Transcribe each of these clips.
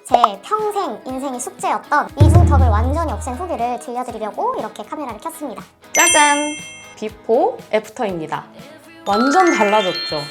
제 평생 인생의 숙제였던 이중턱을 완전히 없앤 후기를 들려드리려고 이렇게 카메라를 켰습니다. 짜잔! 비포, 애프터입니다. 완전 달라졌죠?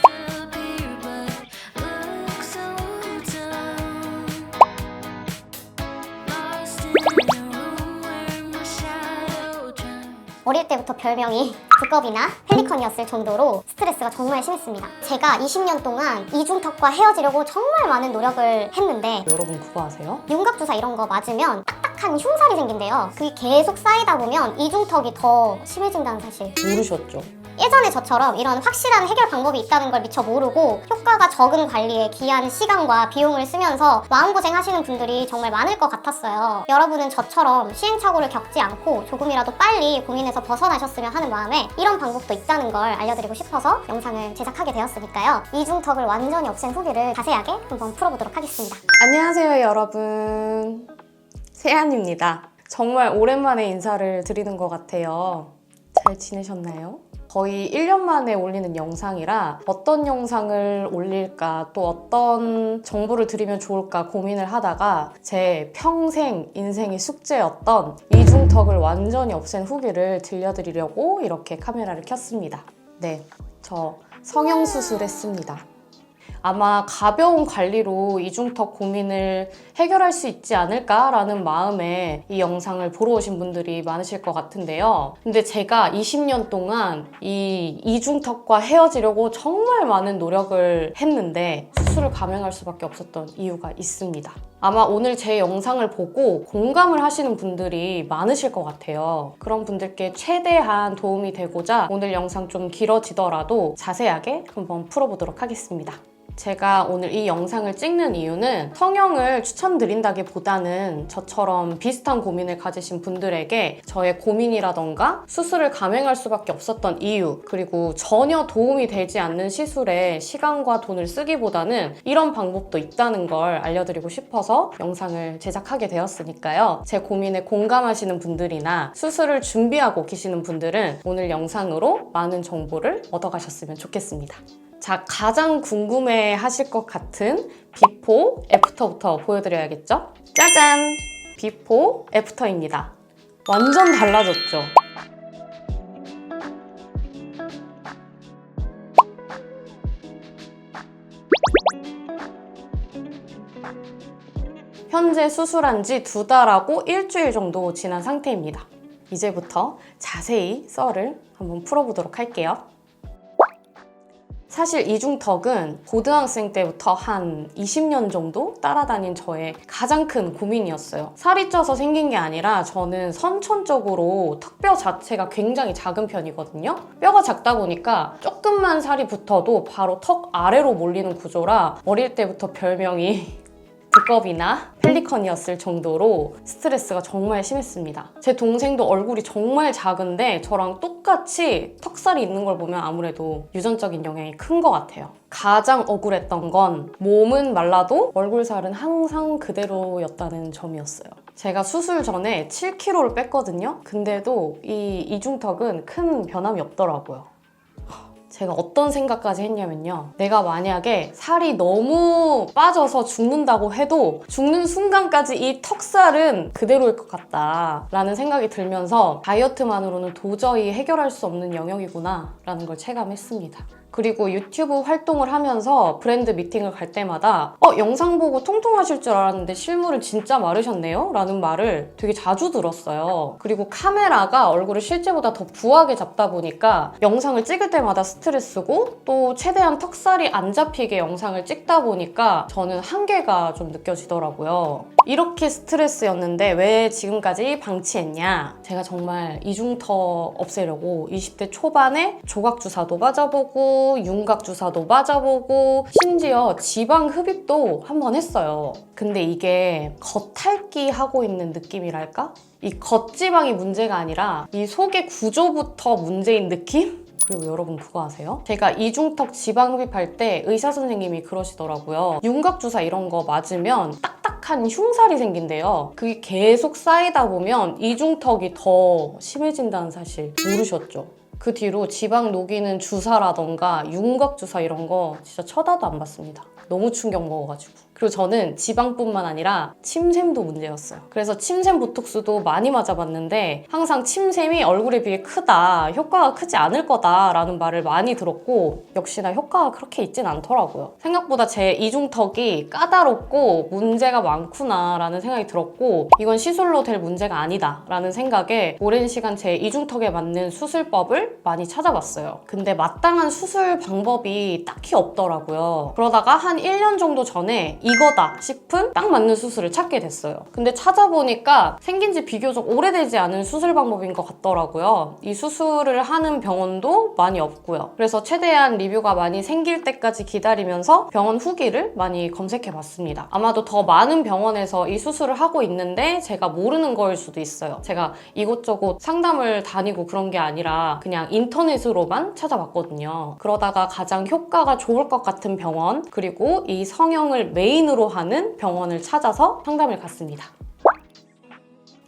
어릴 때부터 별명이 두꺼비나 펠리컨이었을 정도로 스트레스가 정말 심했습니다. 제가 20년 동안 이중턱과 헤어지려고 정말 많은 노력을 했는데 여러분 그거 아세요? 윤곽주사 이런 거 맞으면 딱딱한 흉살이 생긴대요. 그게 계속 쌓이다 보면 이중턱이 더 심해진다는 사실 모르셨죠? 예전에 저처럼 이런 확실한 해결 방법이 있다는 걸 미처 모르고 효과가 적은 관리에 귀한 시간과 비용을 쓰면서 마음고생 하시는 분들이 정말 많을 것 같았어요. 여러분은 저처럼 시행착오를 겪지 않고 조금이라도 빨리 고민에서 벗어나셨으면 하는 마음에 이런 방법도 있다는 걸 알려드리고 싶어서 영상을 제작하게 되었으니까요. 이중턱을 완전히 없앤 후기를 자세하게 한번 풀어보도록 하겠습니다. 안녕하세요 여러분, 세안입니다. 정말 오랜만에 인사를 드리는 것 같아요. 잘 지내셨나요? 거의 1년 만에 올리는 영상이라 어떤 영상을 올릴까 또 어떤 정보를 드리면 좋을까 고민을 하다가 제 평생 인생의 숙제였던 이중턱을 완전히 없앤 후기를 들려드리려고 이렇게 카메라를 켰습니다. 네, 저 성형수술 했습니다. 아마 가벼운 관리로 이중턱 고민을 해결할 수 있지 않을까라는 마음에 이 영상을 보러 오신 분들이 많으실 것 같은데요. 근데 제가 20년 동안 이 이중턱과 헤어지려고 정말 많은 노력을 했는데 수술을 감행할 수밖에 없었던 이유가 있습니다. 아마 오늘 제 영상을 보고 공감을 하시는 분들이 많으실 것 같아요. 그런 분들께 최대한 도움이 되고자 오늘 영상 좀 길어지더라도 자세하게 한번 풀어보도록 하겠습니다. 제가 오늘 이 영상을 찍는 이유는 성형을 추천드린다기보다는 저처럼 비슷한 고민을 가지신 분들에게 저의 고민이라던가 수술을 감행할 수밖에 없었던 이유, 그리고 전혀 도움이 되지 않는 시술에 시간과 돈을 쓰기보다는 이런 방법도 있다는 걸 알려드리고 싶어서 영상을 제작하게 되었으니까요. 제 고민에 공감하시는 분들이나 수술을 준비하고 계시는 분들은 오늘 영상으로 많은 정보를 얻어가셨으면 좋겠습니다. 자, 가장 궁금해 하실 것 같은 비포, 애프터부터 보여드려야겠죠? 짜잔! 비포, 애프터입니다. 완전 달라졌죠? 현재 수술한 지 2달하고 일주일 정도 지난 상태입니다. 이제부터 자세히 썰을 한번 풀어보도록 할게요. 사실 이중턱은 고등학생 때부터 한 20년 정도 따라다닌 저의 가장 큰 고민이었어요. 살이 쪄서 생긴 게 아니라 저는 선천적으로 턱뼈 자체가 굉장히 작은 편이거든요. 뼈가 작다 보니까 조금만 살이 붙어도 바로 턱 아래로 몰리는 구조라 어릴 때부터 별명이 두꺼비나 펠리컨이었을 정도로 스트레스가 정말 심했습니다. 제 동생도 얼굴이 정말 작은데 저랑 똑같이 턱살이 있는 걸 보면 아무래도 유전적인 영향이 큰 것 같아요. 가장 억울했던 건 몸은 말라도 얼굴살은 항상 그대로였다는 점이었어요. 제가 수술 전에 7kg를 뺐거든요. 근데도 이 이중턱은 큰 변함이 없더라고요. 제가 어떤 생각까지 했냐면요. 내가 만약에 살이 너무 빠져서 죽는다고 해도 죽는 순간까지 이 턱살은 그대로일 것 같다 라는 생각이 들면서 다이어트만으로는 도저히 해결할 수 없는 영역이구나 라는 걸 체감했습니다. 그리고 유튜브 활동을 하면서 브랜드 미팅을 갈 때마다 영상 보고 통통하실 줄 알았는데 실물은 진짜 마르셨네요? 라는 말을 되게 자주 들었어요. 그리고 카메라가 얼굴을 실제보다 더 부하게 잡다 보니까 영상을 찍을 때마다 스트레스고 또 최대한 턱살이 안 잡히게 영상을 찍다 보니까 저는 한계가 좀 느껴지더라고요. 이렇게 스트레스였는데 왜 지금까지 방치했냐? 제가 정말 이중턱 없애려고 20대 초반에 조각주사도 맞아보고 윤곽주사도 맞아보고 심지어 지방 흡입도 한번 했어요. 근데 이게 겉핥기 하고 있는 느낌이랄까? 이 겉지방이 문제가 아니라 이 속의 구조부터 문제인 느낌? 그리고 여러분 그거 아세요? 제가 이중턱 지방 흡입할 때 의사 선생님이 그러시더라고요. 윤곽주사 이런 거 맞으면 딱딱한 흉살이 생긴대요. 그게 계속 쌓이다 보면 이중턱이 더 심해진다는 사실 모르셨죠? 그 뒤로 지방 녹이는 주사라던가 윤곽주사 이런 거 진짜 쳐다도 안 봤습니다. 너무 충격 먹어가지고. 그리고 저는 지방뿐만 아니라 침샘도 문제였어요. 그래서 침샘 보톡스도 많이 맞아봤는데 항상 침샘이 얼굴에 비해 크다, 효과가 크지 않을 거다라는 말을 많이 들었고 역시나 효과가 그렇게 있진 않더라고요. 생각보다 제 이중턱이 까다롭고 문제가 많구나라는 생각이 들었고 이건 시술로 될 문제가 아니다 라는 생각에 오랜 시간 제 이중턱에 맞는 수술법을 많이 찾아봤어요. 근데 마땅한 수술 방법이 딱히 없더라고요. 그러다가 한 1년 정도 전에 이거다 싶은 딱 맞는 수술을 찾게 됐어요. 근데 찾아보니까 생긴 지 비교적 오래되지 않은 수술 방법인 것 같더라고요. 이 수술을 하는 병원도 많이 없고요. 그래서 최대한 리뷰가 많이 생길 때까지 기다리면서 병원 후기를 많이 검색해봤습니다. 아마도 더 많은 병원에서 이 수술을 하고 있는데 제가 모르는 거일 수도 있어요. 제가 이곳저곳 상담을 다니고 그런 게 아니라 그냥 인터넷으로만 찾아봤거든요. 그러다가 가장 효과가 좋을 것 같은 병원 그리고 이 성형을 메인으로 하는 병원을 찾아서 상담을 갔습니다.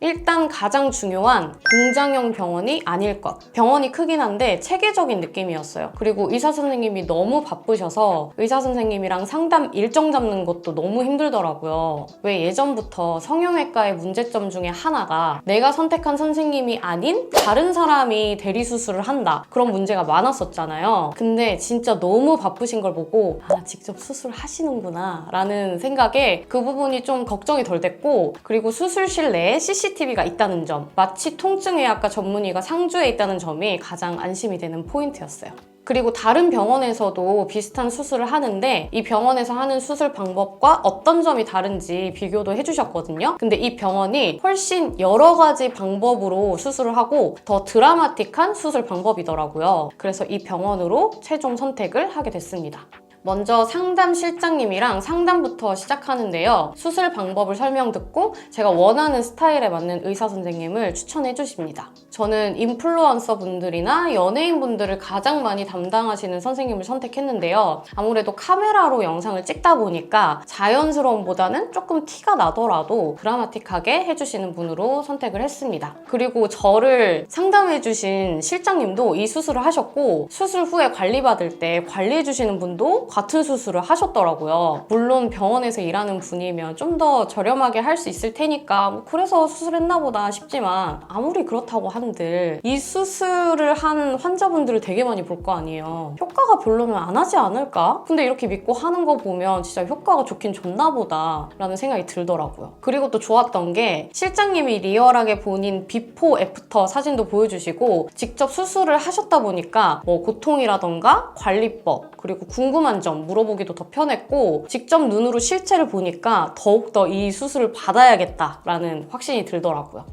일단 가장 중요한 공장형 병원이 아닐 것. 병원이 크긴 한데 체계적인 느낌이었어요. 그리고 의사 선생님이 너무 바쁘셔서 의사 선생님이랑 상담 일정 잡는 것도 너무 힘들더라고요. 왜 예전부터 성형외과의 문제점 중에 하나가 내가 선택한 선생님이 아닌 다른 사람이 대리수술을 한다. 그런 문제가 많았었잖아요. 근데 진짜 너무 바쁘신 걸 보고 아, 직접 수술을 하시는구나 라는 생각에 그 부분이 좀 걱정이 덜 됐고 그리고 수술실 내에 CCTV가 있다는 점, 마취 통증의학과 전문의가 상주에 있다는 점이 가장 안심이 되는 포인트였어요. 그리고 다른 병원에서도 비슷한 수술을 하는데 이 병원에서 하는 수술 방법과 어떤 점이 다른지 비교도 해주셨거든요. 근데 이 병원이 훨씬 여러 가지 방법으로 수술을 하고 더 드라마틱한 수술 방법이더라고요. 그래서 이 병원으로 최종 선택을 하게 됐습니다. 먼저 상담 실장님이랑 상담부터 시작하는데요. 수술 방법을 설명 듣고 제가 원하는 스타일에 맞는 의사 선생님을 추천해 주십니다. 저는 인플루언서 분들이나 연예인 분들을 가장 많이 담당하시는 선생님을 선택했는데요. 아무래도 카메라로 영상을 찍다 보니까 자연스러움보다는 조금 티가 나더라도 드라마틱하게 해주시는 분으로 선택을 했습니다. 그리고 저를 상담해 주신 실장님도 이 수술을 하셨고 수술 후에 관리받을 때 관리해 주시는 분도 같은 수술을 하셨더라고요. 물론 병원에서 일하는 분이면 좀 더 저렴하게 할 수 있을 테니까 뭐 그래서 수술했나 보다 싶지만 아무리 그렇다고 한들 이 수술을 한 환자분들을 되게 많이 볼 거 아니에요. 효과가 별로면 안 하지 않을까? 근데 이렇게 믿고 하는 거 보면 진짜 효과가 좋긴 좋나 보다 라는 생각이 들더라고요. 그리고 또 좋았던 게 실장님이 리얼하게 본인 비포 애프터 사진도 보여주시고 직접 수술을 하셨다 보니까 뭐 고통이라던가 관리법 그리고 궁금한 점 물어보기도 더 편했고 직접 눈으로 실체를 보니까 더욱더 이 수술을 받아야겠다라는 확신이 들더라고요.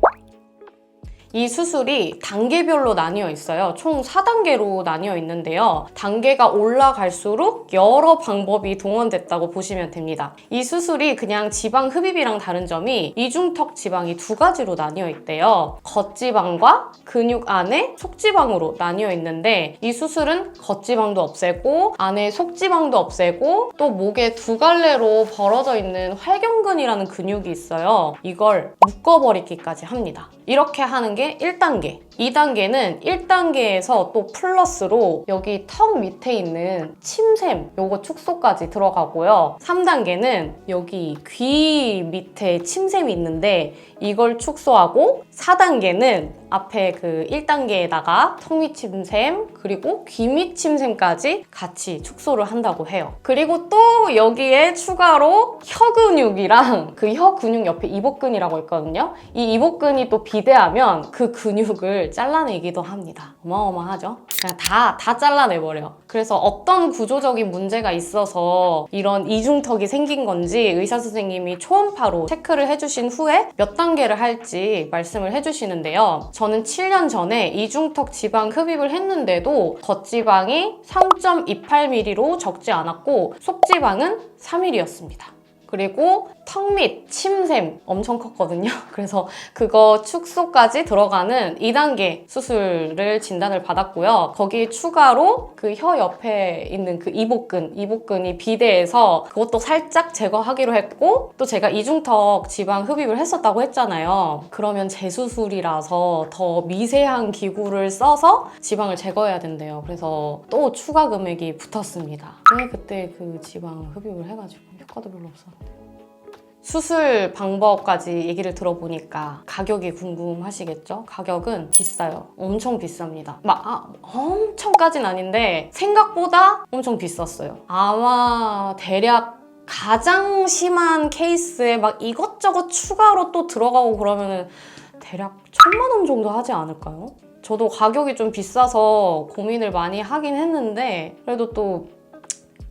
이 수술이 단계별로 나뉘어 있어요. 총 4단계로 나뉘어 있는데요. 단계가 올라갈수록 여러 방법이 동원됐다고 보시면 됩니다. 이 수술이 그냥 지방 흡입이랑 다른 점이 이중턱 지방이 두 가지로 나뉘어 있대요. 겉지방과 근육 안에 속지방으로 나뉘어 있는데 이 수술은 겉지방도 없애고 안에 속지방도 없애고 또 목에 두 갈래로 벌어져 있는 활경근이라는 근육이 있어요. 이걸 묶어버리기까지 합니다. 이렇게 하는 게 1단계. 2단계는 1단계에서 또 플러스로 여기 턱 밑에 있는 침샘 요거 축소까지 들어가고요. 3단계는 여기 귀 밑에 침샘이 있는데 이걸 축소하고 4단계는 앞에 그 1단계에다가 턱 밑 침샘 그리고 귀 밑 침샘까지 같이 축소를 한다고 해요. 그리고 또 여기에 추가로 혀 근육이랑 그 혀 근육 옆에 이복근이라고 있거든요. 이 이복근이 또 비대하면 그 근육을 잘라내기도 합니다. 어마어마하죠? 그냥 다 잘라내버려. 그래서 어떤 구조적인 문제가 있어서 이런 이중턱이 생긴 건지 의사 선생님이 초음파로 체크를 해주신 후에 몇 단계를 할지 말씀을 해주시는데요. 저는 7년 전에 이중턱 지방 흡입을 했는데도 겉지방이 3.28mm로 적지 않았고 속지방은 3mm였습니다. 그리고 턱 밑 침샘 엄청 컸거든요. 그래서 그거 축소까지 들어가는 2단계 수술을 진단을 받았고요. 거기에 추가로 그 혀 옆에 있는 그 이복근이 비대해서 그것도 살짝 제거하기로 했고, 또 제가 이중턱 지방 흡입을 했었다고 했잖아요. 그러면 재수술이라서 더 미세한 기구를 써서 지방을 제거해야 된대요. 그래서 또 추가 금액이 붙었습니다. 왜 그때 그 지방 흡입을 해가지고 효과도 별로 없었는데. 수술 방법까지 얘기를 들어보니까 가격이 궁금하시겠죠? 가격은 비싸요. 엄청 비쌉니다. 엄청까진 아닌데 생각보다 엄청 비쌌어요. 아마 대략 가장 심한 케이스에 막 이것저것 추가로 또 들어가고 그러면은 대략 1,000만 원 정도 하지 않을까요? 저도 가격이 좀 비싸서 고민을 많이 하긴 했는데 그래도 또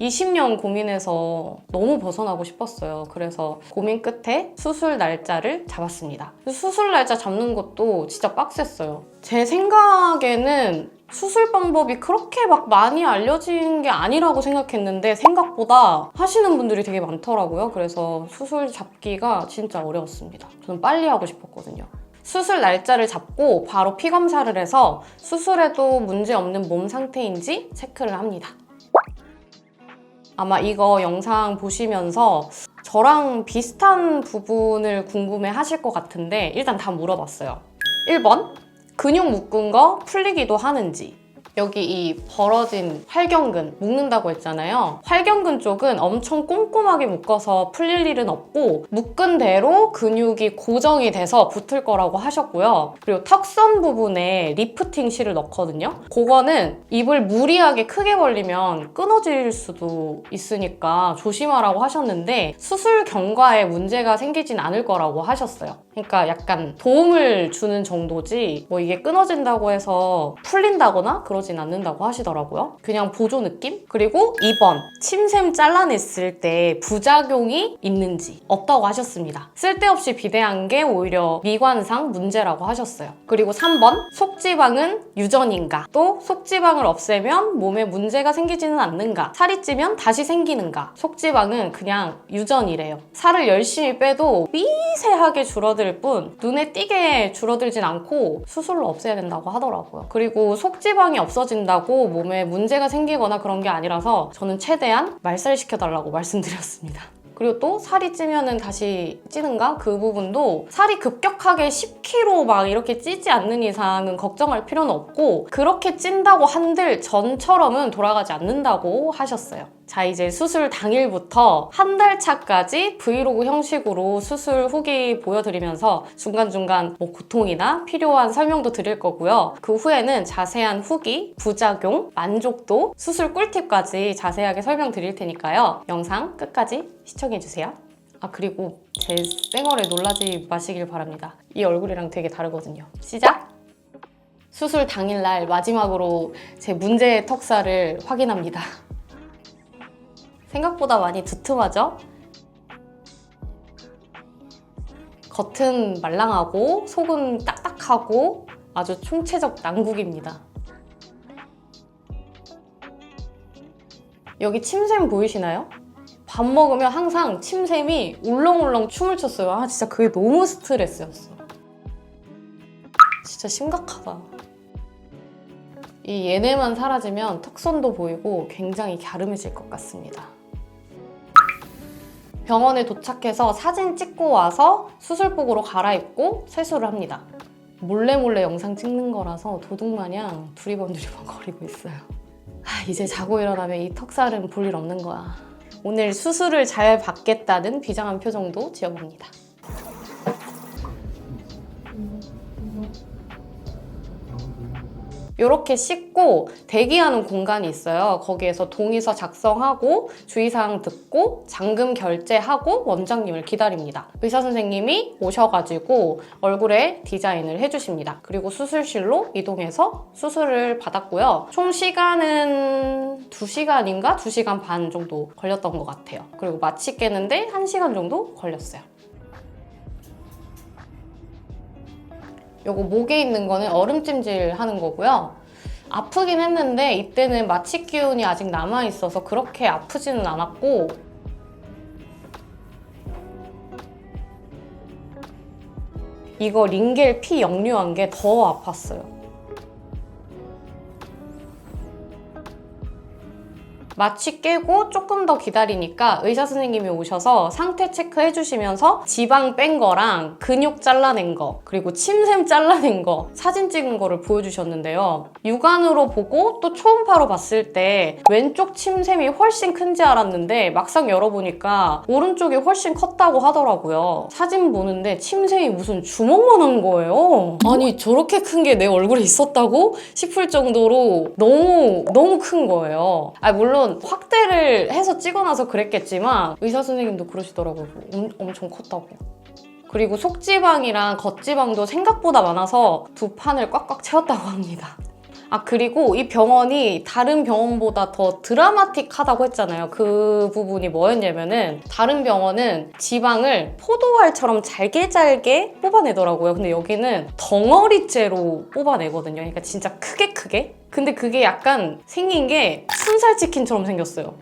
20년 고민해서 너무 벗어나고 싶었어요. 그래서 고민 끝에 수술 날짜를 잡았습니다. 수술 날짜 잡는 것도 진짜 빡셌어요. 제 생각에는 수술 방법이 그렇게 막 많이 알려진 게 아니라고 생각했는데 생각보다 하시는 분들이 되게 많더라고요. 그래서 수술 잡기가 진짜 어려웠습니다. 저는 빨리 하고 싶었거든요. 수술 날짜를 잡고 바로 피 검사를 해서 수술에도 문제 없는 몸 상태인지 체크를 합니다. 아마 이거 영상 보시면서 저랑 비슷한 부분을 궁금해 하실 것 같은데 일단 다 물어봤어요. 1번, 근육 묶은 거 풀리기도 하는지. 여기 이 벌어진 활경근 묶는다고 했잖아요. 활경근 쪽은 엄청 꼼꼼하게 묶어서 풀릴 일은 없고 묶은 대로 근육이 고정이 돼서 붙을 거라고 하셨고요. 그리고 턱선 부분에 리프팅 실을 넣거든요. 그거는 입을 무리하게 크게 벌리면 끊어질 수도 있으니까 조심하라고 하셨는데 수술 경과에 문제가 생기진 않을 거라고 하셨어요. 그러니까 약간 도움을 주는 정도지 뭐 이게 끊어진다고 해서 풀린다거나 그러진 않는다고 하시더라고요. 그냥 보조 느낌? 그리고 2번, 침샘 잘라냈을 때 부작용이 있는지 없다고 하셨습니다. 쓸데없이 비대한 게 오히려 미관상 문제라고 하셨어요. 그리고 3번, 속지방은 유전인가? 또 속지방을 없애면 몸에 문제가 생기지는 않는가? 살이 찌면 다시 생기는가? 속지방은 그냥 유전이래요. 살을 열심히 빼도 미세하게 줄어들 뿐 눈에 띄게 줄어들진 않고 수술로 없애야 된다고 하더라고요. 그리고 속지방이 없어진다고 몸에 문제가 생기거나 그런 게 아니라서 저는 최대한 말살시켜달라고 말씀드렸습니다. 그리고 또 살이 찌면은 다시 찌는가? 그 부분도 살이 급격하게 10kg 막 이렇게 찌지 않는 이상은 걱정할 필요는 없고 그렇게 찐다고 한들 전처럼은 돌아가지 않는다고 하셨어요. 자, 이제 수술 당일부터 한 달 차까지 브이로그 형식으로 수술 후기 보여드리면서 중간중간 뭐 고통이나 필요한 설명도 드릴 거고요. 그 후에는 자세한 후기, 부작용, 만족도, 수술 꿀팁까지 자세하게 설명드릴 테니까요. 영상 끝까지 시청해주세요. 아, 그리고 제 쌩얼에 놀라지 마시길 바랍니다. 이 얼굴이랑 되게 다르거든요. 시작! 수술 당일날 마지막으로 제 문제의 턱살을 확인합니다. 생각보다 많이 두툼하죠? 겉은 말랑하고 속은 딱딱하고 아주 총체적 난국입니다. 여기 침샘 보이시나요? 밥 먹으면 항상 침샘이 울렁울렁 춤을 췄어요. 아, 진짜 그게 너무 스트레스였어. 진짜 심각하다. 이 얘네만 사라지면 턱선도 보이고 굉장히 갸름해질 것 같습니다. 병원에 도착해서 사진 찍고 와서 수술복으로 갈아입고 세수를 합니다. 몰래 영상 찍는 거라서 도둑마냥 두리번두리번 거리고 있어요. 이제 자고 일어나면 이 턱살은 볼 일 없는 거야. 오늘 수술을 잘 받겠다는 비장한 표정도 지어봅니다. 이렇게 씻고 대기하는 공간이 있어요. 거기에서 동의서 작성하고 주의사항 듣고 잔금 결제하고 원장님을 기다립니다. 의사 선생님이 오셔가지고 얼굴에 디자인을 해주십니다. 그리고 수술실로 이동해서 수술을 받았고요. 총 시간은 2시간인가 2시간 반 정도 걸렸던 것 같아요. 그리고 마취 깨는데 1시간 정도 걸렸어요. 요거 목에 있는 거는 얼음찜질 하는 거고요. 아프긴 했는데 이때는 마취 기운이 아직 남아있어서 그렇게 아프지는 않았고 이거 링겔 피 역류한 게 더 아팠어요. 마취 깨고 조금 더 기다리니까 의사 선생님이 오셔서 상태 체크해 주시면서 지방 뺀 거랑 근육 잘라낸 거 그리고 침샘 잘라낸 거 사진 찍은 거를 보여주셨는데요. 육안으로 보고 또 초음파로 봤을 때 왼쪽 침샘이 훨씬 큰지 알았는데 막상 열어보니까 오른쪽이 훨씬 컸다고 하더라고요. 사진 보는데 침샘이 무슨 주먹만한 거예요. 아니 저렇게 큰 게 내 얼굴에 있었다고 싶을 정도로 너무 큰 거예요. 물론 확대를 해서 찍어놔서 그랬겠지만 의사 선생님도 그러시더라고요. 엄청 컸다고. 그리고 속지방이랑 겉지방도 생각보다 많아서 두 판을 꽉꽉 채웠다고 합니다. 그리고 이 병원이 다른 병원보다 더 드라마틱하다고 했잖아요. 그 부분이 뭐였냐면은 다른 병원은 지방을 포도알처럼 잘게 뽑아내더라고요. 근데 여기는 덩어리째로 뽑아내거든요. 그러니까 진짜 크게. 근데 그게 약간 생긴 게 순살치킨처럼 생겼어요.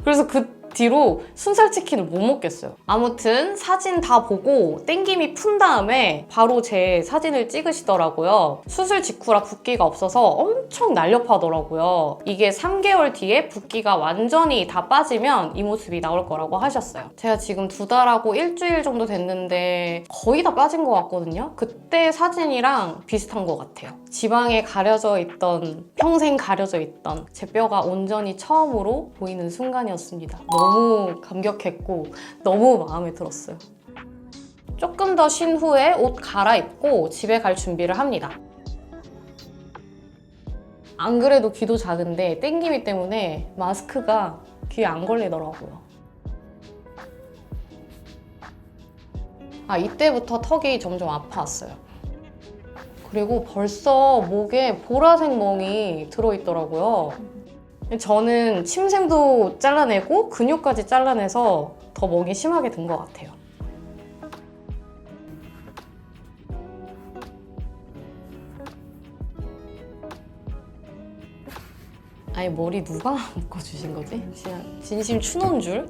그래서 그 뒤로 순살치킨을 못 먹겠어요. 아무튼 사진 다 보고 땡김이 푼 다음에 바로 제 사진을 찍으시더라고요. 수술 직후라 붓기가 없어서 엄청 날렵하더라고요. 이게 3개월 뒤에 붓기가 완전히 다 빠지면 이 모습이 나올 거라고 하셨어요. 제가 지금 2달하고 일주일 정도 됐는데 거의 다 빠진 것 같거든요. 그때 사진이랑 비슷한 것 같아요. 지방에 가려져 있던, 평생 가려져 있던 제 뼈가 온전히 처음으로 보이는 순간이었습니다. 너무 감격했고 너무 마음에 들었어요. 조금 더 쉰 후에 옷 갈아입고 집에 갈 준비를 합니다. 안 그래도 귀도 작은데 땡기미 때문에 마스크가 귀에 안 걸리더라고요. 이때부터 턱이 점점 아파왔어요. 그리고 벌써 목에 보라색 멍이 들어있더라고요. 저는 침샘도 잘라내고 근육까지 잘라내서 더 멍이 심하게 든 것 같아요. 아니 머리 누가 묶어주신 거지? 진심 추노인 줄?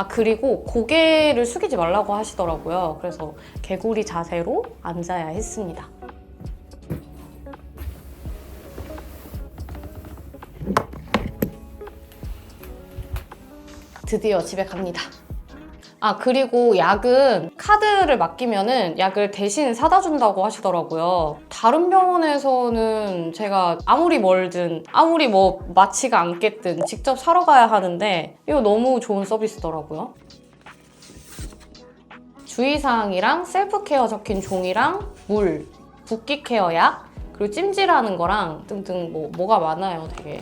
그리고 고개를 숙이지 말라고 하시더라고요. 그래서 개구리 자세로 앉아야 했습니다. 드디어 집에 갑니다. 그리고 약은 카드를 맡기면은 약을 대신 사다 준다고 하시더라고요. 다른 병원에서는 제가 아무리 멀든 아무리 맞지가 않겠든 직접 사러 가야 하는데 이거 너무 좋은 서비스더라고요. 주의사항이랑 셀프케어 적힌 종이랑 물, 붓기 케어 약, 그리고 찜질하는 거랑 등등 뭐가 많아요, 되게.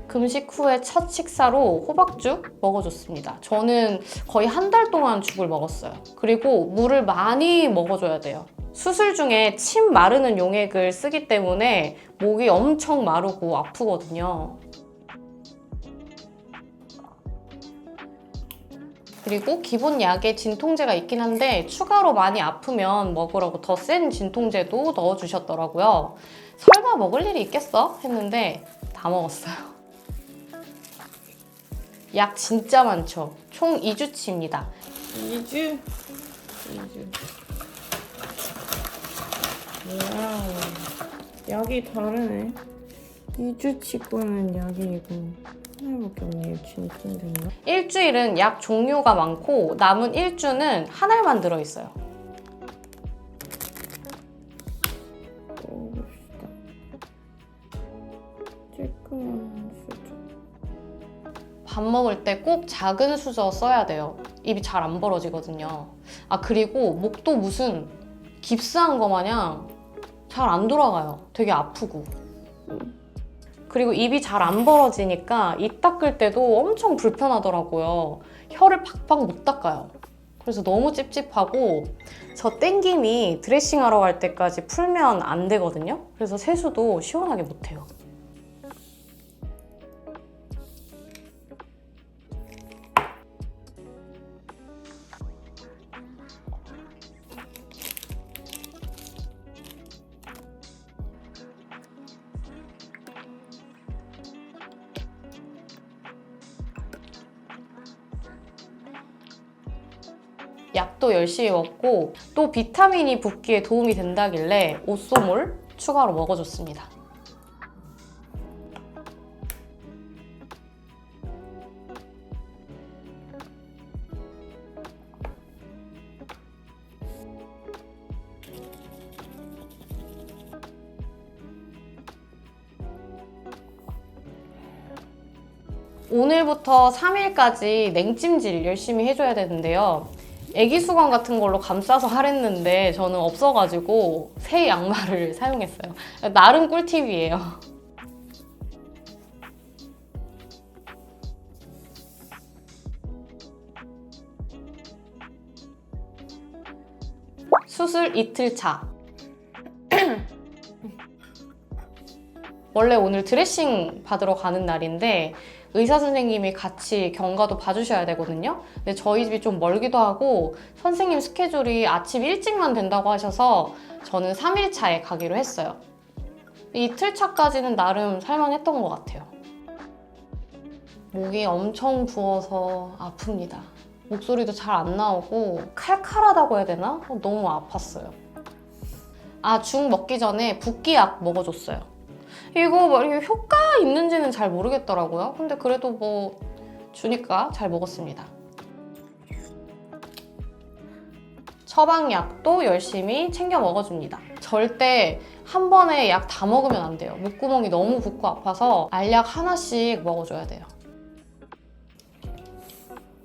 금식 후에 첫 식사로 호박죽 먹어줬습니다. 저는 거의 한 달 동안 죽을 먹었어요. 그리고 물을 많이 먹어줘야 돼요. 수술 중에 침 마르는 용액을 쓰기 때문에 목이 엄청 마르고 아프거든요. 그리고 기본 약에 진통제가 있긴 한데 추가로 많이 아프면 먹으라고 더 센 진통제도 넣어주셨더라고요. 설마 먹을 일이 있겠어? 했는데 다 먹었어요. 약 진짜 많죠? 총 2주치입니다. 2주? 와우, 약이 다르네. 2주치 거는 약이 이거 하나밖에 없네요. 진통제인가? 일주일은 약 종류가 많고 남은 1주는 한 알만 들어있어요. 먹어봅시다. 쬐끄만 수저. 밥 먹을 때 꼭 작은 수저 써야 돼요. 입이 잘 안 벌어지거든요. 그리고 목도 무슨 깁스한 거 마냥 잘 안 돌아가요. 되게 아프고. 그리고 입이 잘 안 벌어지니까 입 닦을 때도 엄청 불편하더라고요. 혀를 팍팍 못 닦아요. 그래서 너무 찝찝하고 저 땡김이 드레싱하러 갈 때까지 풀면 안 되거든요. 그래서 세수도 시원하게 못해요. 약도 열심히 먹고 또 비타민이 붓기에 도움이 된다길래 오쏘몰 추가로 먹어줬습니다. 오늘부터 3일까지 냉찜질 열심히 해줘야 되는데요. 애기 수건 같은 걸로 감싸서 하랬는데 저는 없어가지고 새 양말을 사용했어요. 나름 꿀팁이에요. 수술 이틀 차. 원래 오늘 드레싱 받으러 가는 날인데 의사 선생님이 같이 경과도 봐주셔야 되거든요. 근데 저희 집이 좀 멀기도 하고 선생님 스케줄이 아침 일찍만 된다고 하셔서 저는 3일차에 가기로 했어요. 이틀차까지는 나름 살만했던 것 같아요. 목이 엄청 부어서 아픕니다. 목소리도 잘 안 나오고 칼칼하다고 해야 되나? 너무 아팠어요. 죽 먹기 전에 붓기약 먹어줬어요. 이거 효과 있는지는 잘 모르겠더라고요. 근데 그래도 뭐 주니까 잘 먹었습니다. 처방약도 열심히 챙겨 먹어줍니다. 절대 한 번에 약 다 먹으면 안 돼요. 목구멍이 너무 붓고 아파서 알약 하나씩 먹어줘야 돼요.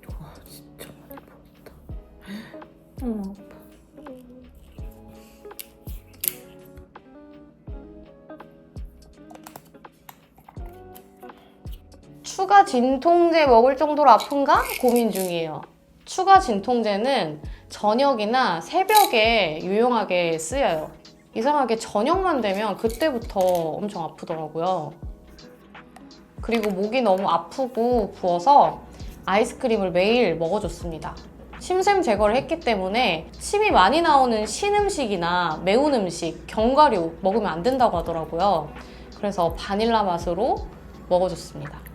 와 진짜 많이 먹었다. 아파. 추가 진통제 먹을 정도로 아픈가 고민 중이에요. 추가 진통제는 저녁이나 새벽에 유용하게 쓰여요. 이상하게 저녁만 되면 그때부터 엄청 아프더라고요. 그리고 목이 너무 아프고 부어서 아이스크림을 매일 먹어줬습니다. 침샘 제거를 했기 때문에 침이 많이 나오는 신음식이나 매운 음식, 견과류 먹으면 안 된다고 하더라고요. 그래서 바닐라 맛으로 먹어줬습니다.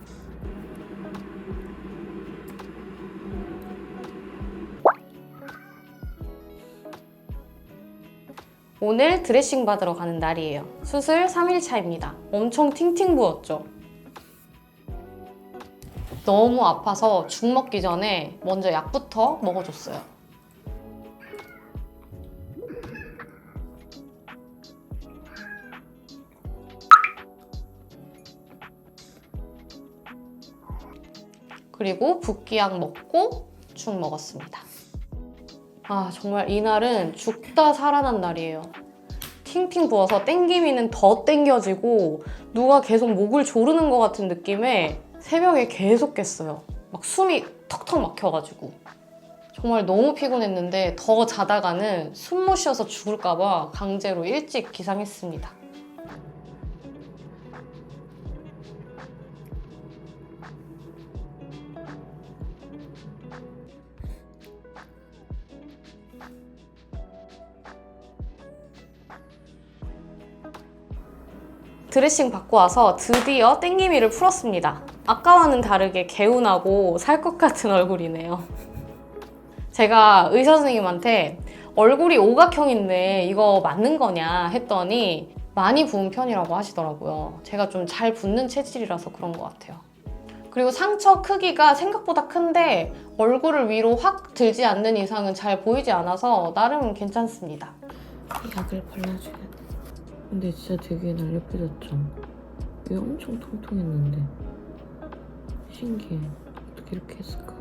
오늘 드레싱 받으러 가는 날이에요. 수술 3일차입니다. 엄청 팅팅 부었죠? 너무 아파서 죽 먹기 전에 먼저 약부터 먹어줬어요. 그리고 붓기약 먹고 죽 먹었습니다. 정말 이날은 죽다 살아난 날이에요. 팅팅 부어서 땡기미는 더 땡겨지고 누가 계속 목을 조르는 것 같은 느낌에 새벽에 계속 깼어요. 막 숨이 턱턱 막혀가지고 정말 너무 피곤했는데 더 자다가는 숨 못 쉬어서 죽을까 봐 강제로 일찍 기상했습니다. 드레싱 받고 와서 드디어 땡기미를 풀었습니다. 아까와는 다르게 개운하고 살 것 같은 얼굴이네요. 제가 의사 선생님한테 얼굴이 오각형인데 이거 맞는 거냐 했더니 많이 부은 편이라고 하시더라고요. 제가 좀 잘 붓는 체질이라서 그런 것 같아요. 그리고 상처 크기가 생각보다 큰데 얼굴을 위로 확 들지 않는 이상은 잘 보이지 않아서 나름 괜찮습니다. 약을 발라줘야 돼. 근데 진짜 되게 날렵해졌죠? 이게 엄청 통통했는데 신기해. 어떻게 이렇게 했을까?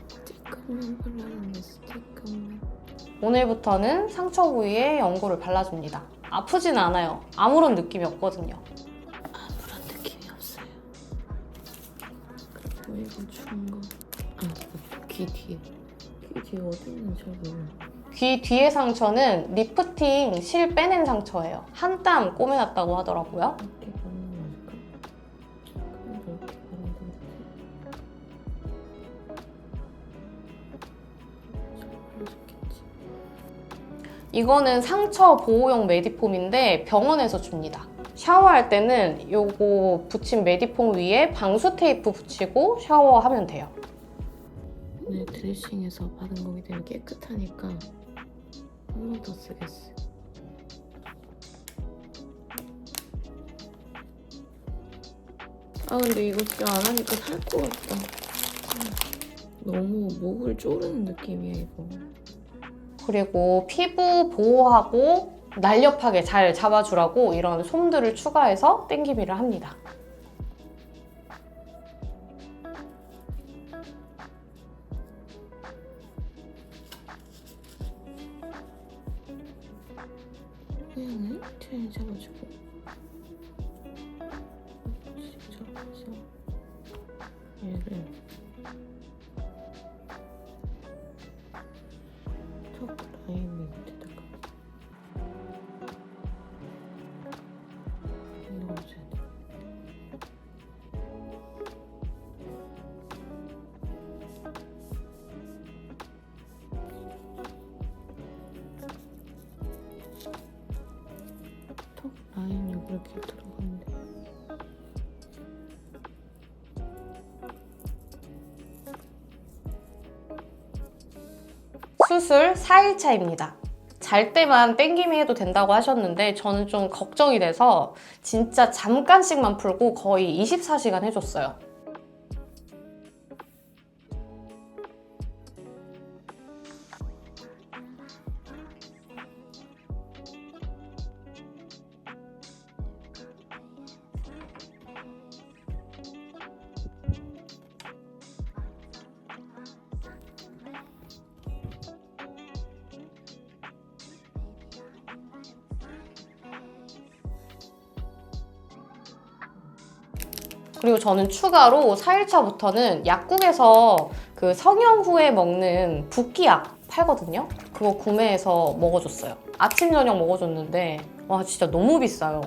스티커만 발라놨는데 스티커 오늘부터는 상처 부위에 연고를 발라줍니다. 아프진 않아요. 아무런 느낌이 없거든요. 아무런 느낌이 없어요. 그리고 이거 주는 거. 귀 뒤에. 귀 뒤에 어디 있는지 잘 몰라. 귀 뒤의 상처는 리프팅 실 빼낸 상처예요. 한 땀 꼬매놨다고 하더라고요. 이렇게 바르는 거 맞을까? 그럼 이렇게 바르는 거 잘 발라줬겠지. 이거는 상처 보호용 메디폼인데 병원에서 줍니다. 샤워할 때는 요거 붙인 메디폼 위에 방수 테이프 붙이고 샤워하면 돼요. 오늘 드레싱해서 받은 거기 때문에 깨끗하니까 한 번 더 쓰겠어요. 근데 이거 진짜 안 하니까 살 것 같다. 너무 목을 조르는 느낌이야 이거. 그리고 피부 보호하고 날렵하게 잘 잡아주라고 이런 솜들을 추가해서 땡기미를 합니다. 모양을 잘 잡아주고 잡아서 얘를 턱 라인 밑에다가 넣어줘야 돼. 턱 라인 여기 이렇게 들어가는데 수술 4일차입니다. 잘 때만 땡기미 해도 된다고 하셨는데 저는 좀 걱정이 돼서 진짜 잠깐씩만 풀고 거의 24시간 해줬어요. 그리고 저는 추가로 4일차부터는 약국에서 그 성형 후에 먹는 붓기약 팔거든요? 그거 구매해서 먹어줬어요. 아침, 저녁 먹어줬는데 와 진짜 너무 비싸요.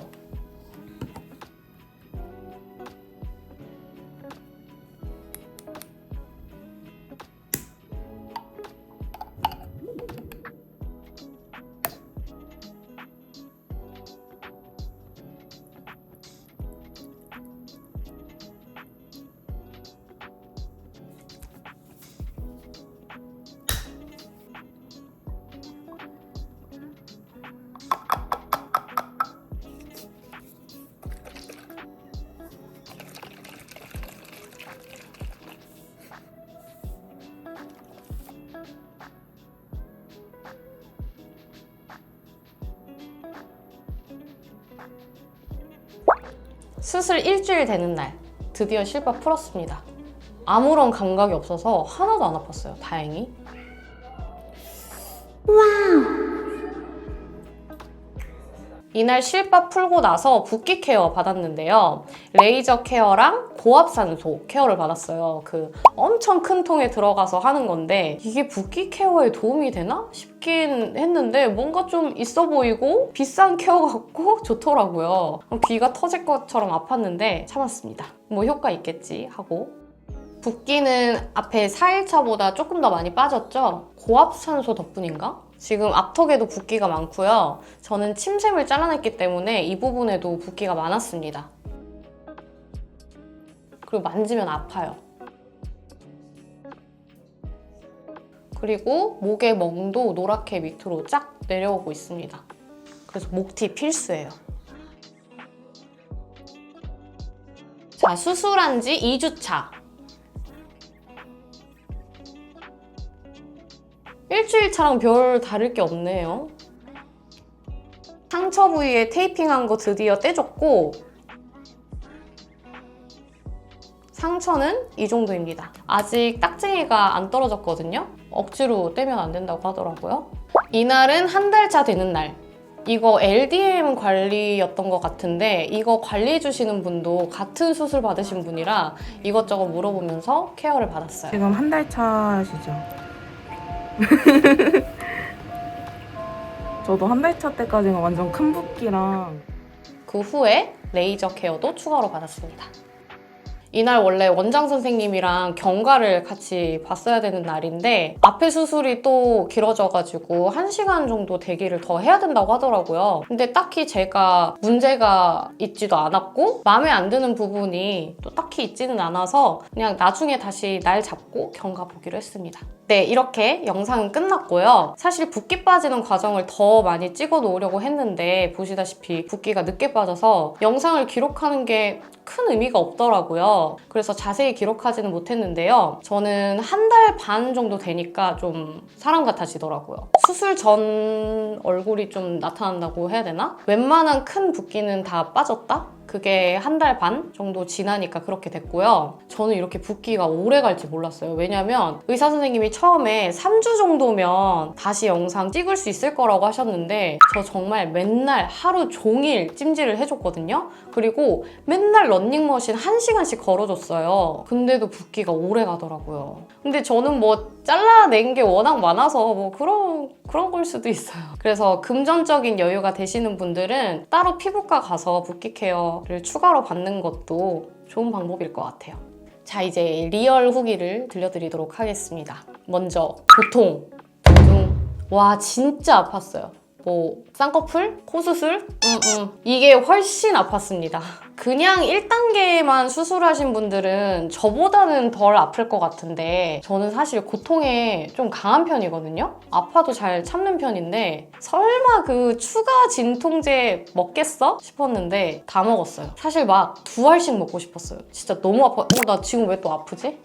수술 일주일 되는 날 드디어 실밥 풀었습니다. 아무런 감각이 없어서 하나도 안 아팠어요. 다행히. 이날 실밥 풀고 나서 붓기 케어 받았는데요. 레이저 케어랑 고압산소 케어를 받았어요. 그 엄청 큰 통에 들어가서 하는 건데 이게 붓기 케어에 도움이 되나 싶긴 했는데 뭔가 좀 있어 보이고 비싼 케어 같고 좋더라고요. 귀가 터질 것처럼 아팠는데 참았습니다. 뭐 효과 있겠지 하고. 붓기는 앞에 4일차보다 조금 더 많이 빠졌죠? 고압산소 덕분인가? 지금 앞턱에도 붓기가 많고요. 저는 침샘을 잘라냈기 때문에 이 부분에도 붓기가 많았습니다. 그리고 만지면 아파요. 그리고 목의 멍도 노랗게 밑으로 쫙 내려오고 있습니다. 그래서 목티 필수예요. 자, 수술한 지 2주차. 일주일차랑 별 다를 게 없네요. 상처 부위에 테이핑한 거 드디어 떼줬고 상처는 이 정도입니다. 아직 딱쟁이가 안 떨어졌거든요. 억지로 떼면 안 된다고 하더라고요. 이날은 한 달차 되는 날. 이거 LDM 관리였던 것 같은데 이거 관리해 주시는 분도 같은 수술 받으신 분이라 이것저것 물어보면서 케어를 받았어요. 지금 한 달 차시죠? 저도 한 달 차 때까지는 완전 큰 붓기랑 그 후에 레이저 케어도 추가로 받았습니다. 이날 원래 원장 선생님이랑 경과를 같이 봤어야 되는 날인데 앞에 수술이 또 길어져가지고 1시간 정도 대기를 더 해야 된다고 하더라고요. 근데 딱히 제가 문제가 있지도 않았고 마음에 안 드는 부분이 또 딱히 있지는 않아서 그냥 나중에 다시 날 잡고 경과 보기로 했습니다. 네, 이렇게 영상은 끝났고요. 사실 붓기 빠지는 과정을 더 많이 찍어 놓으려고 했는데 보시다시피 붓기가 늦게 빠져서 영상을 기록하는 게 큰 의미가 없더라고요. 그래서 자세히 기록하지는 못했는데요. 저는 한 달 반 정도 되니까 좀 사람 같아지더라고요. 수술 전 얼굴이 좀 나타난다고 해야 되나? 웬만한 큰 붓기는 다 빠졌다? 그게 한 달 반 정도 지나니까 그렇게 됐고요. 저는 이렇게 붓기가 오래 갈지 몰랐어요. 왜냐면 의사 선생님이 처음에 3주 정도면 다시 영상 찍을 수 있을 거라고 하셨는데 저 정말 맨날 하루 종일 찜질을 해줬거든요. 그리고 맨날 런닝머신 1시간씩 걸어줬어요. 근데도 붓기가 오래 가더라고요. 근데 저는 뭐 잘라낸 게 워낙 많아서 뭐 그런 걸 수도 있어요. 그래서 금전적인 여유가 되시는 분들은 따로 피부과 가서 붓기 케어를 추가로 받는 것도 좋은 방법일 것 같아요. 자, 이제 리얼 후기를 들려드리도록 하겠습니다. 먼저 고통, 와 진짜 아팠어요. 뭐 쌍꺼풀, 코수술, 이게 훨씬 아팠습니다. 그냥 1단계만 수술하신 분들은 저보다는 덜 아플 것 같은데 저는 사실 고통에 좀 강한 편이거든요. 아파도 잘 참는 편인데 설마 그 추가 진통제 먹겠어? 싶었는데 다 먹었어요. 사실 막 2알씩 먹고 싶었어요. 진짜 너무 아파. 나 지금 왜 또 아프지?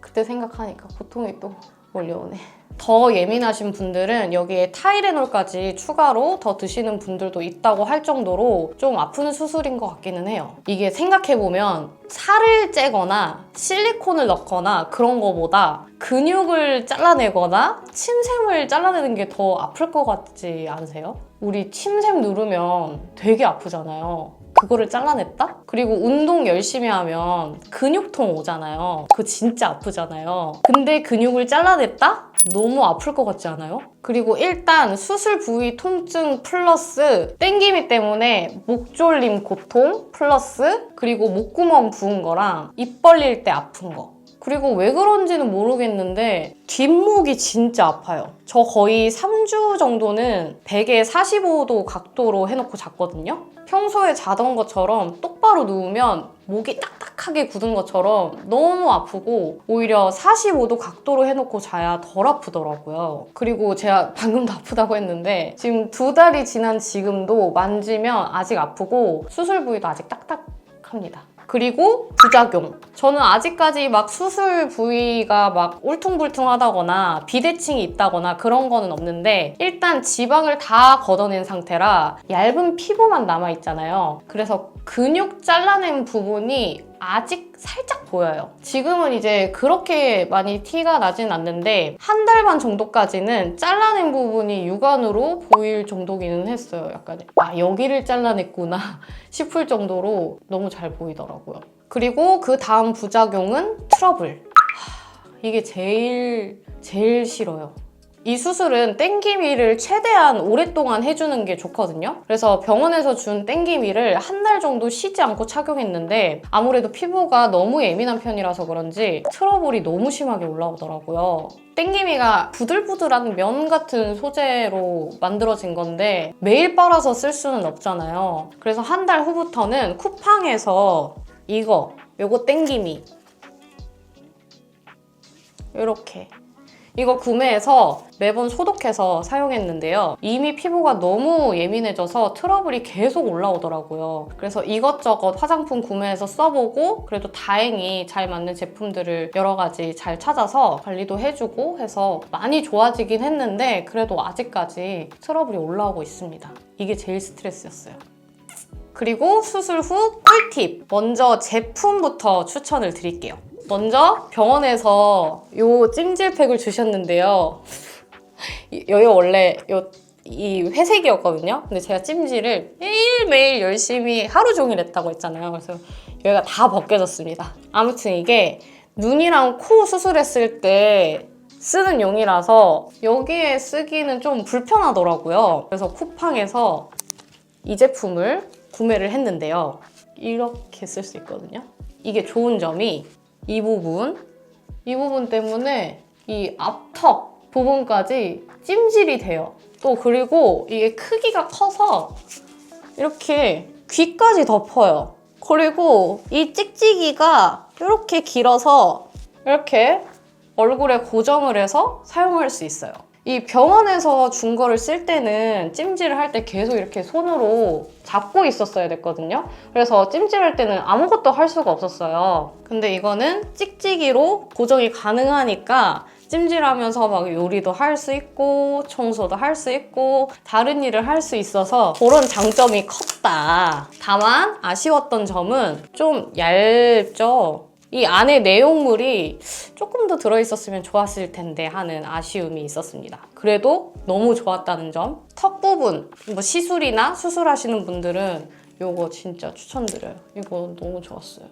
그때 생각하니까 고통이 또 몰려오네. 더 예민하신 분들은 여기에 타이레놀까지 추가로 더 드시는 분들도 있다고 할 정도로 좀 아픈 수술인 것 같기는 해요. 이게 생각해보면 살을 째거나 실리콘을 넣거나 그런 거보다 근육을 잘라내거나 침샘을 잘라내는 게 더 아플 것 같지 않으세요? 우리 침샘 누르면 되게 아프잖아요. 그거를 잘라냈다? 그리고 운동 열심히 하면 근육통 오잖아요. 그거 진짜 아프잖아요. 근데 근육을 잘라냈다? 너무 아플 것 같지 않아요? 그리고 일단 수술 부위 통증 플러스 땡기미 때문에 목 졸림 고통 플러스 그리고 목구멍 부은 거랑 입 벌릴 때 아픈 거. 그리고 왜 그런지는 모르겠는데 뒷목이 진짜 아파요. 저 거의 3주 정도는 베개 45도 각도로 해놓고 잤거든요. 평소에 자던 것처럼 똑바로 누우면 목이 딱딱하게 굳은 것처럼 너무 아프고 오히려 45도 각도로 해놓고 자야 덜 아프더라고요. 그리고 제가 방금도 아프다고 했는데 지금 2달이 지난 지금도 만지면 아직 아프고 수술 부위도 아직 딱딱합니다. 그리고 부작용. 저는 아직까지 막 수술 부위가 막 울퉁불퉁하다거나 비대칭이 있다거나 그런 거는 없는데 일단 지방을 다 걷어낸 상태라 얇은 피부만 남아있잖아요. 그래서 근육 잘라낸 부분이 아직 살짝 보여요. 지금은 이제 그렇게 많이 티가 나진 않는데 한 달 반 정도까지는 잘라낸 부분이 육안으로 보일 정도기는 했어요. 약간 여기를 잘라냈구나 싶을 정도로 너무 잘 보이더라고요. 그리고 그 다음 부작용은 트러블. 이게 제일 싫어요. 이 수술은 땡기미를 최대한 오랫동안 해주는 게 좋거든요. 그래서 병원에서 준 땡기미를 한 달 정도 쉬지 않고 착용했는데 아무래도 피부가 너무 예민한 편이라서 그런지 트러블이 너무 심하게 올라오더라고요. 땡기미가 부들부들한 면 같은 소재로 만들어진 건데 매일 빨아서 쓸 수는 없잖아요. 그래서 한 달 후부터는 쿠팡에서 요거 땡기미 이거 구매해서 매번 소독해서 사용했는데요. 이미 피부가 너무 예민해져서 트러블이 계속 올라오더라고요. 그래서 이것저것 화장품 구매해서 써보고 그래도 다행히 잘 맞는 제품들을 여러 가지 잘 찾아서 관리도 해주고 해서 많이 좋아지긴 했는데 그래도 아직까지 트러블이 올라오고 있습니다. 이게 제일 스트레스였어요. 그리고 수술 후 꿀팁! 먼저 제품부터 추천을 드릴게요. 먼저 병원에서 요 찜질팩을 주셨는데요. 여기 원래 이 회색이었거든요. 근데 제가 찜질을 매일매일 열심히 하루 종일 했다고 했잖아요. 그래서 여기가 다 벗겨졌습니다. 아무튼 이게 눈이랑 코 수술했을 때 쓰는 용이라서 여기에 쓰기는 좀 불편하더라고요. 그래서 쿠팡에서 이 제품을 구매를 했는데요. 이렇게 쓸 수 있거든요. 이게 좋은 점이 이 부분 때문에 이 앞턱 부분까지 찜질이 돼요. 또 그리고 이게 크기가 커서 이렇게 귀까지 덮어요. 그리고 이 찍찍이가 이렇게 길어서 이렇게 얼굴에 고정을 해서 사용할 수 있어요. 이 병원에서 준 거를 쓸 때는 찜질을 할 때 계속 이렇게 손으로 잡고 있었어야 됐거든요. 그래서 찜질할 때는 아무것도 할 수가 없었어요. 근데 이거는 찍찍이로 고정이 가능하니까 찜질하면서 막 요리도 할 수 있고 청소도 할 수 있고 다른 일을 할 수 있어서 그런 장점이 컸다. 다만 아쉬웠던 점은 좀 얇죠. 이 안에 내용물이 조금 더 들어있었으면 좋았을 텐데 하는 아쉬움이 있었습니다. 그래도 너무 좋았다는 점. 턱 부분, 뭐 시술이나 수술하시는 분들은 이거 진짜 추천드려요. 이거 너무 좋았어요.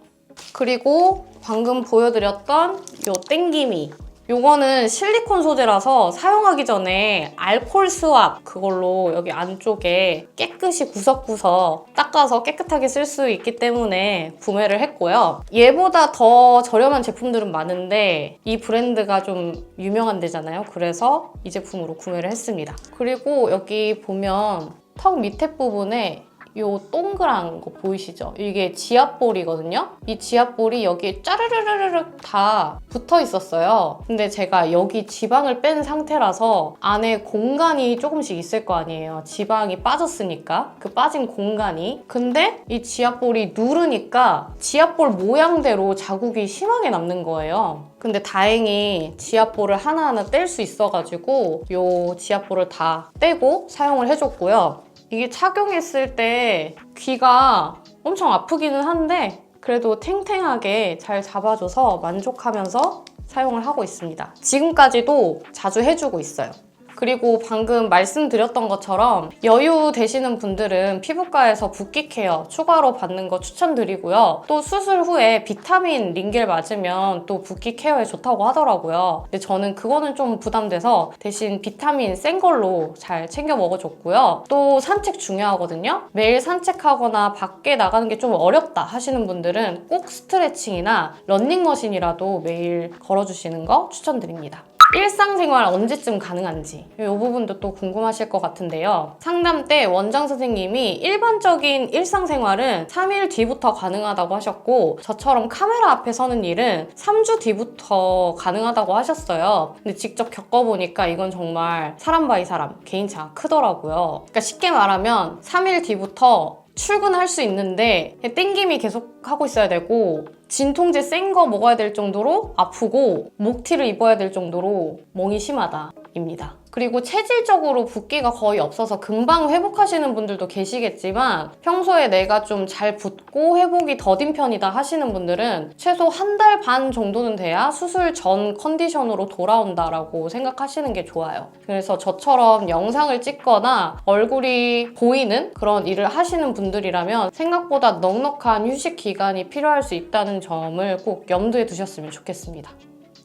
그리고 방금 보여드렸던 이 땡기미. 요거는 실리콘 소재라서 사용하기 전에 알콜 스왑 그걸로 여기 안쪽에 깨끗이 구석구석 닦아서 깨끗하게 쓸 수 있기 때문에 구매를 했고요. 얘보다 더 저렴한 제품들은 많은데 이 브랜드가 좀 유명한 데잖아요. 그래서 이 제품으로 구매를 했습니다. 그리고 여기 보면 턱 밑에 부분에 이 동그란 거 보이시죠? 이게 지압볼이거든요? 이 지압볼이 여기 짜르르르르 다 붙어 있었어요. 근데 제가 여기 지방을 뺀 상태라서 안에 공간이 조금씩 있을 거 아니에요. 지방이 빠졌으니까 그 빠진 공간이. 근데 이 지압볼이 누르니까 지압볼 모양대로 자국이 심하게 남는 거예요. 근데 다행히 지압볼을 하나하나 뗄 수 있어가지고 이 지압볼을 다 떼고 사용을 해줬고요. 이게 착용했을 때 귀가 엄청 아프기는 한데 그래도 탱탱하게 잘 잡아줘서 만족하면서 사용을 하고 있습니다. 지금까지도 자주 해주고 있어요. 그리고 방금 말씀드렸던 것처럼 여유 되시는 분들은 피부과에서 붓기 케어 추가로 받는 거 추천드리고요. 또 수술 후에 비타민 링겔 맞으면 또 붓기 케어에 좋다고 하더라고요. 근데 저는 그거는 좀 부담돼서 대신 비타민 센 걸로 잘 챙겨 먹어줬고요. 또 산책 중요하거든요. 매일 산책하거나 밖에 나가는 게 좀 어렵다 하시는 분들은 꼭 스트레칭이나 러닝머신이라도 매일 걸어주시는 거 추천드립니다. 일상생활 언제쯤 가능한지 이 부분도 또 궁금하실 것 같은데요. 상담 때 원장 선생님이 일반적인 일상생활은 3일 뒤부터 가능하다고 하셨고 저처럼 카메라 앞에 서는 일은 3주 뒤부터 가능하다고 하셨어요. 근데 직접 겪어보니까 이건 정말 사람 바이 사람 개인차가 크더라고요. 그러니까 쉽게 말하면 3일 뒤부터 출근할 수 있는데 땡김이 계속 하고 있어야 되고 진통제 센 거 먹어야 될 정도로 아프고 목티를 입어야 될 정도로 멍이 심하다 입니다. 그리고 체질적으로 붓기가 거의 없어서 금방 회복하시는 분들도 계시겠지만 평소에 내가 좀 잘 붓고 회복이 더딘 편이다 하시는 분들은 최소 한 달 반 정도는 돼야 수술 전 컨디션으로 돌아온다라고 생각하시는 게 좋아요. 그래서 저처럼 영상을 찍거나 얼굴이 보이는 그런 일을 하시는 분들이라면 생각보다 넉넉한 휴식 기간이 필요할 수 있다는 점을 꼭 염두에 두셨으면 좋겠습니다.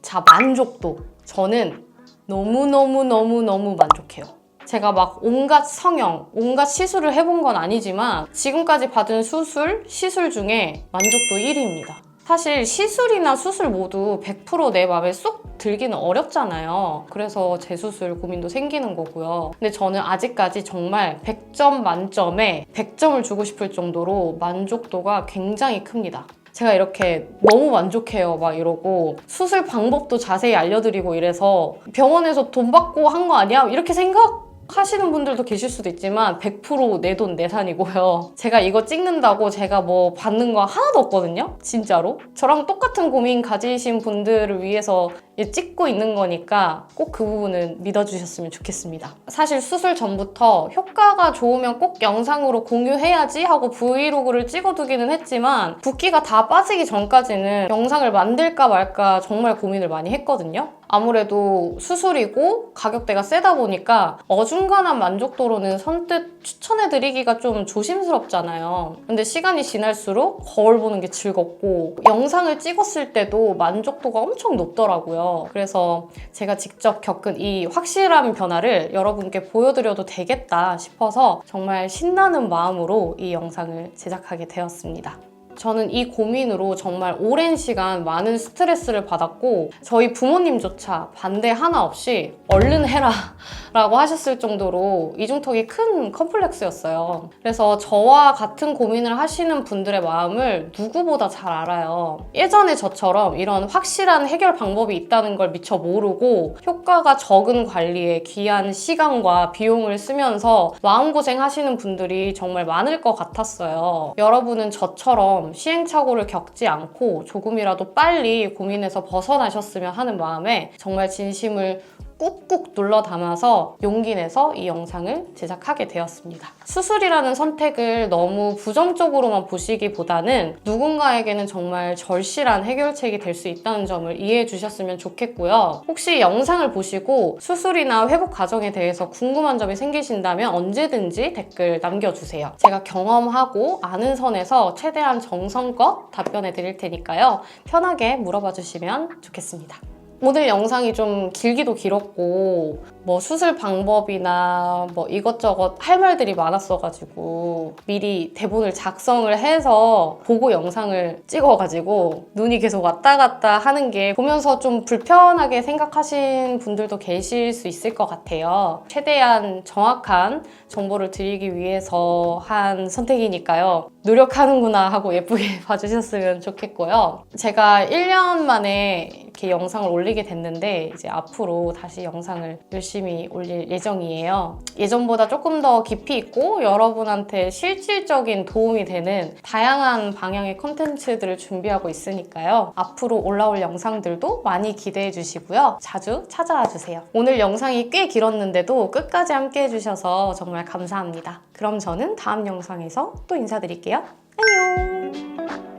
자, 만족도. 저는 너무너무 만족해요. 제가 막 온갖 성형, 온갖 시술을 해본 건 아니지만 지금까지 받은 시술 중에 만족도 1위입니다. 사실 시술이나 수술 모두 100% 내 맘에 쏙 들기는 어렵잖아요. 그래서 재수술 고민도 생기는 거고요. 근데 저는 아직까지 정말 100점 만점에 100점을 주고 싶을 정도로 만족도가 굉장히 큽니다. 제가 이렇게 너무 만족해요 막 이러고 수술 방법도 자세히 알려드리고 이래서 병원에서 돈 받고 한 거 아니야? 이렇게 생각하시는 분들도 계실 수도 있지만 100% 내 돈 내산이고요. 제가 이거 찍는다고 제가 뭐 받는 거 하나도 없거든요. 진짜로. 저랑 똑같은 고민 가지신 분들을 위해서 찍고 있는 거니까 꼭 그 부분은 믿어주셨으면 좋겠습니다. 사실 수술 전부터 효과가 좋으면 꼭 영상으로 공유해야지 하고 브이로그를 찍어두기는 했지만 붓기가 다 빠지기 전까지는 영상을 만들까 말까 정말 고민을 많이 했거든요. 아무래도 수술이고 가격대가 세다 보니까 어중간한 만족도로는 선뜻 추천해드리기가 좀 조심스럽잖아요. 근데 시간이 지날수록 거울 보는 게 즐겁고 영상을 찍었을 때도 만족도가 엄청 높더라고요. 그래서 제가 직접 겪은 이 확실한 변화를 여러분께 보여드려도 되겠다 싶어서 정말 신나는 마음으로 이 영상을 제작하게 되었습니다. 저는 이 고민으로 정말 오랜 시간 많은 스트레스를 받았고 저희 부모님조차 반대 하나 없이 얼른 해라 라고 하셨을 정도로 이중턱이 큰 컴플렉스였어요. 그래서 저와 같은 고민을 하시는 분들의 마음을 누구보다 잘 알아요. 예전에 저처럼 이런 확실한 해결 방법이 있다는 걸 미처 모르고 효과가 적은 관리에 귀한 시간과 비용을 쓰면서 마음고생 하시는 분들이 정말 많을 것 같았어요. 여러분은 저처럼 시행착오를 겪지 않고 조금이라도 빨리 고민에서 벗어나셨으면 하는 마음에 정말 진심을 꾹꾹 눌러 담아서 용기 내서 이 영상을 제작하게 되었습니다. 수술이라는 선택을 너무 부정적으로만 보시기보다는 누군가에게는 정말 절실한 해결책이 될 수 있다는 점을 이해해 주셨으면 좋겠고요. 혹시 영상을 보시고 수술이나 회복 과정에 대해서 궁금한 점이 생기신다면 언제든지 댓글 남겨주세요. 제가 경험하고 아는 선에서 최대한 정성껏 답변해 드릴 테니까요. 편하게 물어봐 주시면 좋겠습니다. 오늘 영상이 좀 길기도 길었고 뭐 수술 방법이나 뭐 이것저것 할 말들이 많았어가지고 미리 대본을 작성을 해서 보고 영상을 찍어가지고 눈이 계속 왔다 갔다 하는 게 보면서 좀 불편하게 생각하신 분들도 계실 수 있을 것 같아요. 최대한 정확한 정보를 드리기 위해서 한 선택이니까요. 노력하는구나 하고 예쁘게 봐주셨으면 좋겠고요. 제가 1년 만에 이렇게 영상을 올리게 됐는데 이제 앞으로 다시 영상을 열심히 올릴 예정이에요. 예전보다 조금 더 깊이 있고 여러분한테 실질적인 도움이 되는 다양한 방향의 콘텐츠들을 준비하고 있으니까요. 앞으로 올라올 영상들도 많이 기대해 주시고요. 자주 찾아와 주세요. 오늘 영상이 꽤 길었는데도 끝까지 함께 해주셔서 정말 감사합니다. 그럼 저는 다음 영상에서 또 인사드릴게요. 안녕!